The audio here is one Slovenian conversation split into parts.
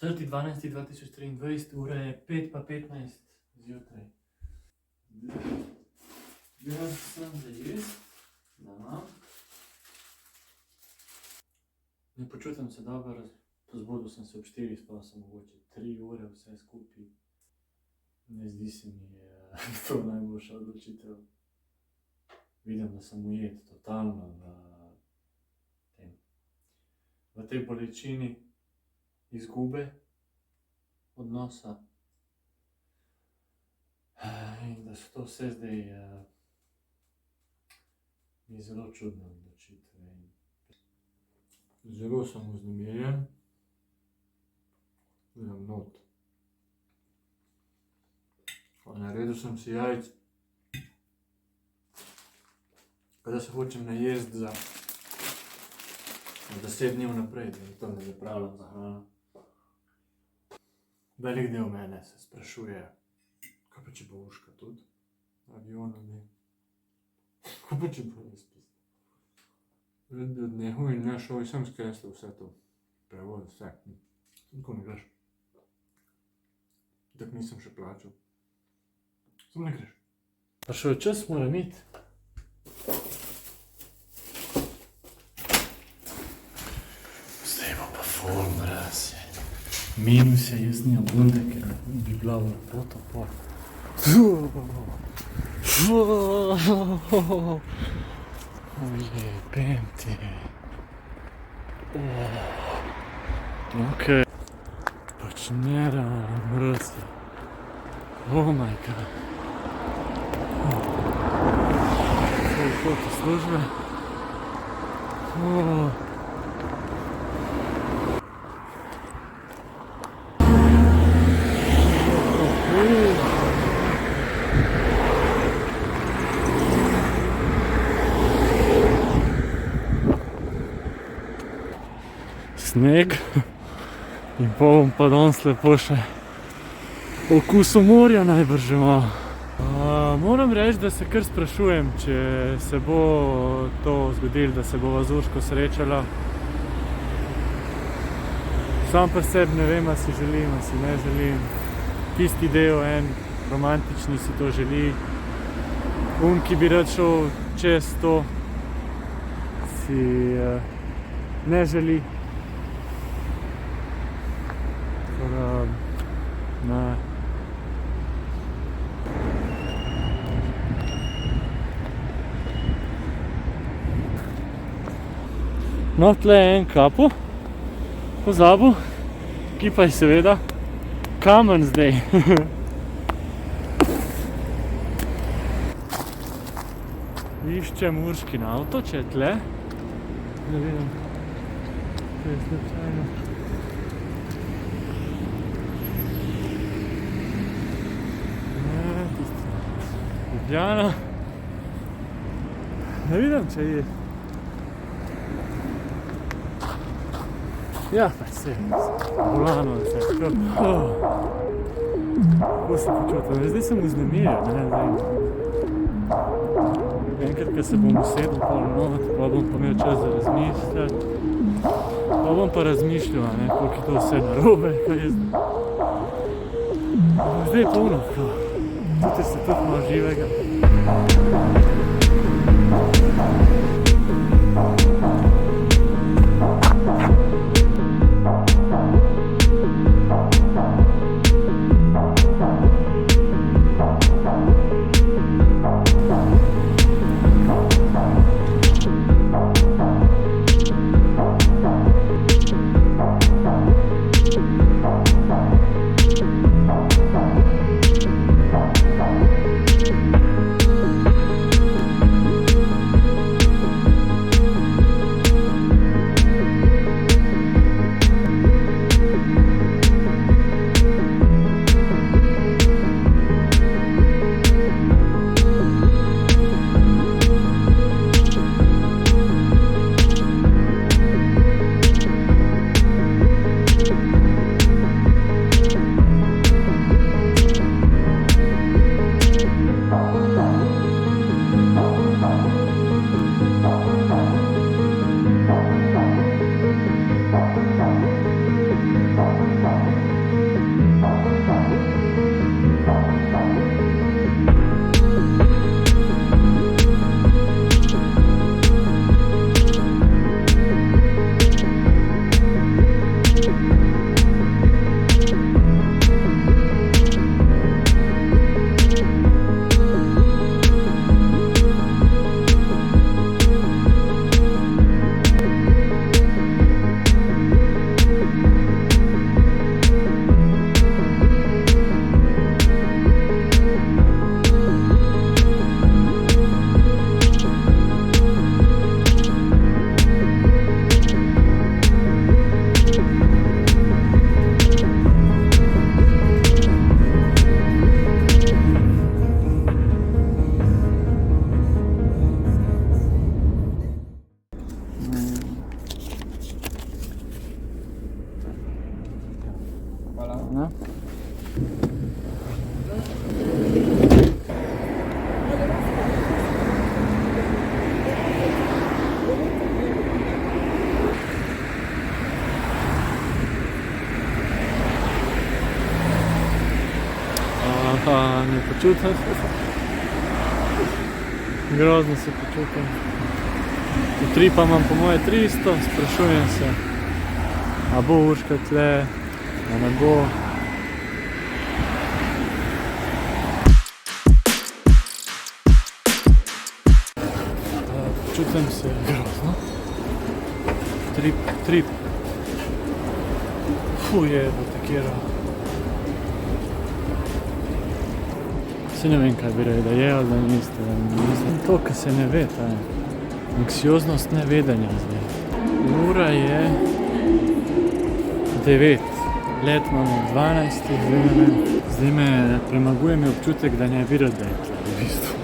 4.12.2023, ura je 5:15 zjutraj. Gledal sem za jesti, da imam. Ne počutim se dobro, zbudil sem se ob 4, spal sem mogoče 3 ure vse skupaj. Ne zdi se mi to najboljša odločitev. Vidim, da sem ujet totalno v tej bolečini izgube odnosa in da so to vse zdaj mi zelo čudne odločitve. Zelo sem vznemirjen, gledam not. Naredil sem si jajc, kada se hočem najesti za 10 dni vnaprej, da to ne zapravljam za hrano. Velik del mene se sprašuje, kaj pa če bo Urška tudi avionom ne? Kaj pa če bo jaz pisal? Od nehu in ne šel, sem skreslil vse to, prevod, vse. Tako ne greš. Tak nisem še plačal. Sem ne greš. Pa še čas moram iti. Zdaj bo pa ful mraz. Minus je, jaz nimam bunde, ker bi bila v lepoto pol. Ojej, ti. Okej. Pač nerealno mraz je. Oh my god. Foto službe. Sneg in bom pa danes lepo še okusu morja najbrž že malo. Moram reči, da se kar sprašujem, če se bo to zgodilo, da se bova z Urško srečala. Sam pri sebi ne vem, a si želim, a si ne želim. Tisti del, en romantični si to želi. Ki bi rad šel čez to, si ne želi. No, tle je en kapo, pozabil, ki pa je seveda kamen zdaj. Iščem Urškin avto, če je tle. Da vidim, če je slučajno. Ljubljana. Ne vidim, če je. Ja, pa se volano vse. Kako se počutim? Zdaj sem vznemirjen. Enkrat, ko se bom usedel pol not, pa bom pa imel čas za razmišljati. Pa bom pa razmišljal, koliko je to vse narobe, kaj je zdaj. Zdaj je polno, tudi se tudi malo živega. počutim. Grozno se počutim. Utripa imam po moje 300, sprašujem se, a bo Urška tle, a ne bo. Počutim se grozno. Trip. Jebo, takera. Se ne vem, kaj bi rekel, da je ali da niste. Mislim, to, kar se ne ve, ta anksioznost nevedenja zdaj. Ura je 9, let imamo 12, zdaj me premaguje mi občutek, da ne bi rad, da je tle, v bistvu.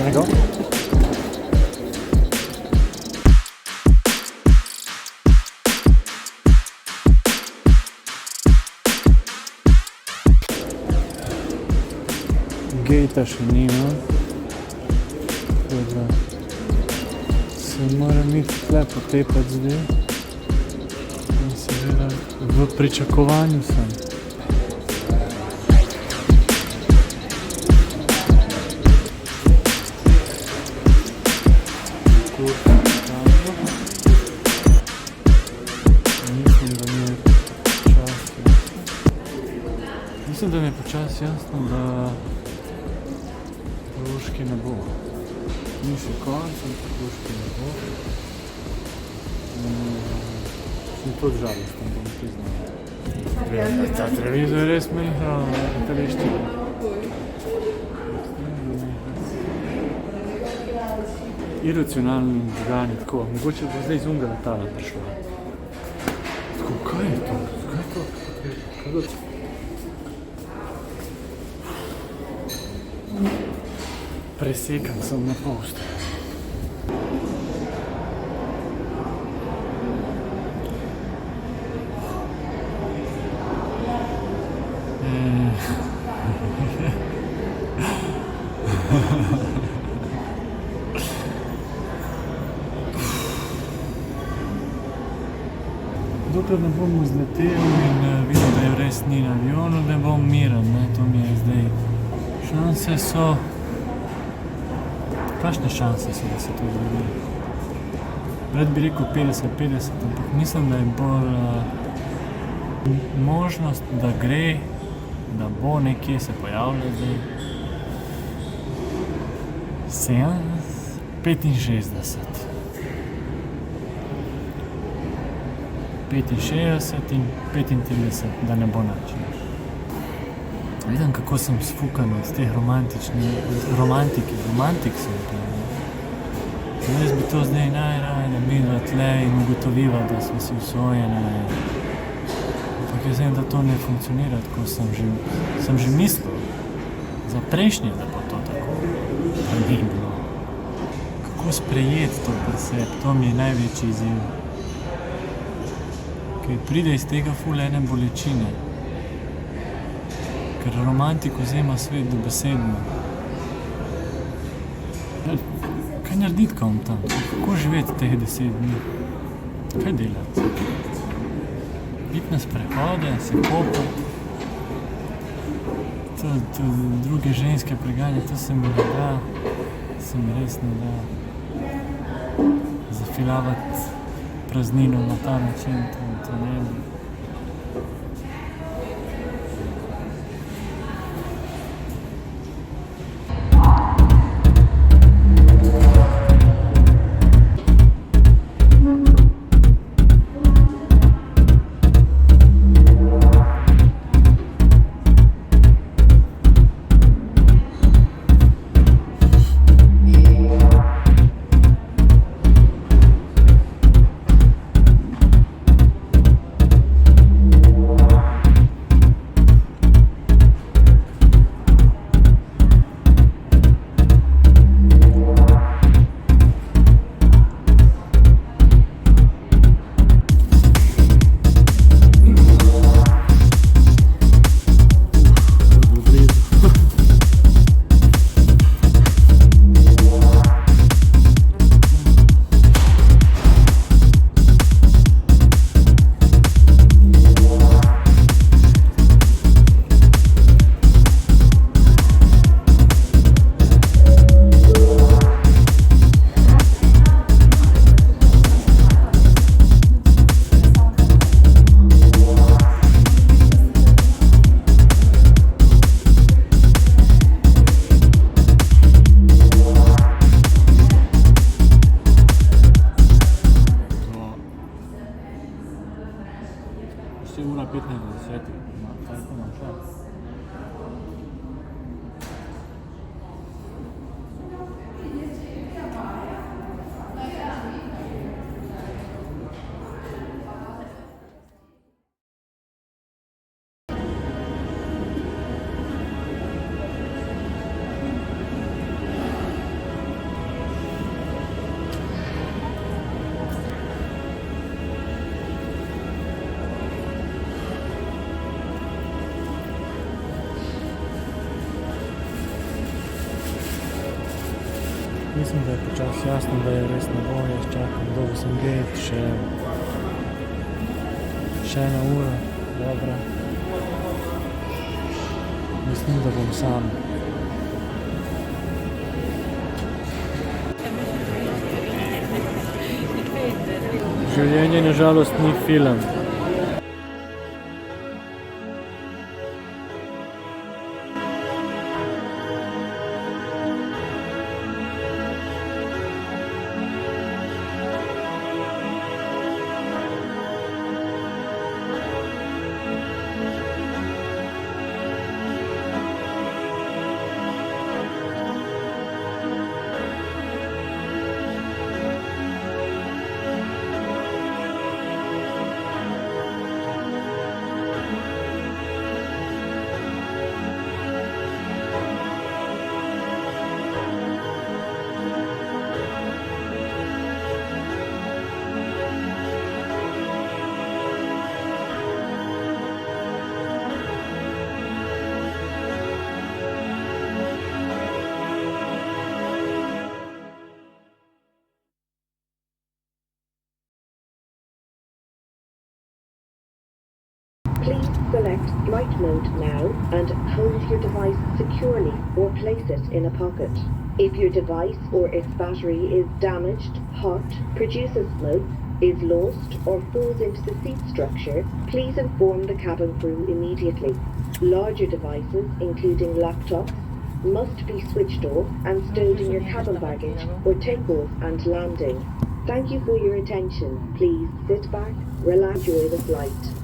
Prego. Gejta še nima, tako da se moram iti tle potepati zdaj in seveda v pričakovanju sem. Mislim, da mi je počasi jasno, da Urške ne bo. Ni še konc, ampak Urške ne bo. Sem tudi žalosten, bom priznal. Ta televizor res me ihral na teleščini. Iracionalni žgani, tako. Mogoče bo zdaj iz unga letala prišla. Tako, kaj je to? Kaj je to? Kaj je to? Presekan sem na post. Dokler ne bom vzletel in videl, da je res ni na avionu, da bom miren, ne, to mi je zdaj. Šanse so... Kakšne šanse so, da se to zgodi? Pred bi rekel 50-50, ampak mislim, da je bolj možnost, da gre, da bo nekje se pojavlja zdaj. 65. 65 in 35, da ne bo nič. Vidim, kako sem sfukan od teh romantik sem. Jaz bi to zdaj najraje nabila tle in ugotoviva, da smo si usvojene. Ampak jaz vem, da to ne funkcionira, tako sem že mislil. Za prejšnje, da bo to tako. Pa ni bilo. Kako sprejeti to pri sebi, to mi je največji izziv. Ker pride iz tega ful ene bolečine. Ker romantik vzema svet dobesedno. Kaj narediti kam tam? Kako živeti teh 10 dni? Kaj delati? Biti na sprehode, se kopati. To druge ženske preganja, to se mi ne da. Se mi res ne da. Zafilavati praznino na ta način, to ne bi. Še ura 15 do 10. Kaj to imam še? Mislim, da je počas jasno, da je res na boju, jaz čakam dolgo sem gate, še ena ura, dobra. Mislim, da bom sam. Življenje na žalost ni film. Please select flight mode now and hold your device securely or place it in a pocket. If your device or its battery is damaged, hot, produces smoke, is lost or falls into the seat structure, please inform the cabin crew immediately. Larger devices, including laptops, must be switched off and stowed in your cabin baggage or takeoff and landing. Thank you for your attention. Please sit back, relax, enjoy the flight.